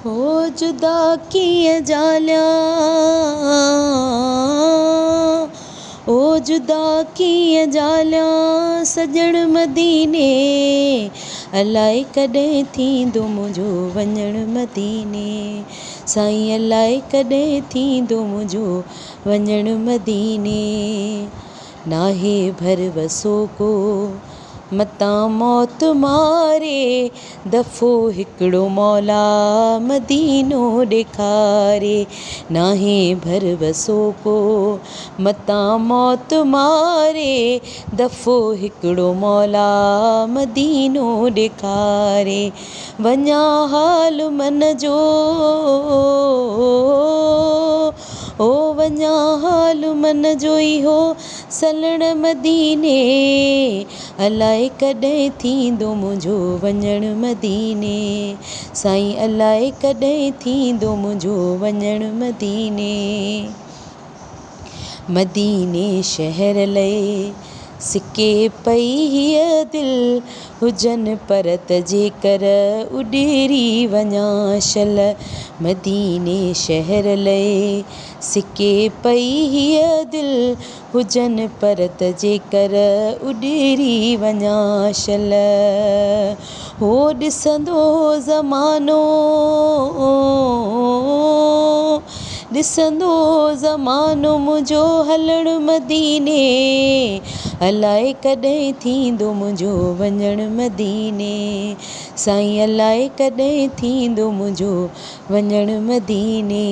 हो जुदा कीअं ॼालियां, ओ जुदा कीअं ॼालियां सॼण मदीने, अलाए कॾहिं थींदो मुंहिंजो वञणु मदीने। साईं अलाए कॾहिं थींदो मुंहिंजो वञणु मदीने। नाहे भरवसो को मतां मौत मारे, दफ़ो हिकिड़ो मौला मदीनो ॾेखारे। नाहे भरवसो को मतां मौत मारे, दफ़ो हिकिड़ो मौला मदीनो ॾेखारे। वञा हाल मन जो ओ वञा हाल मन जो इहो सलण मदीने, अलाए कॾहिं थींदो मुंहिंजो वञणु मदीने। साईं अलाए कॾहिं थींदो मुंहिंजो वञणु मदीने। मदीने शहर लए सिके पई हीअ दिलि, हुजनि परत जेकर उॾेरी वञा शल। मदीने शहर लए सिके पई हीअ दिलि, हुजनि परत जेकर उॾेरी वञा शल। हो ॾिसंदो ज़मानो, ॾिसंदो ज़मानो मुंहिंजो हलणु मदीने, अलाए कॾहिं थींदो मुंहिंजो वञणु मदीने। साईं अलाए कॾहिं थींदो मुंहिंजो वञणु मदीने।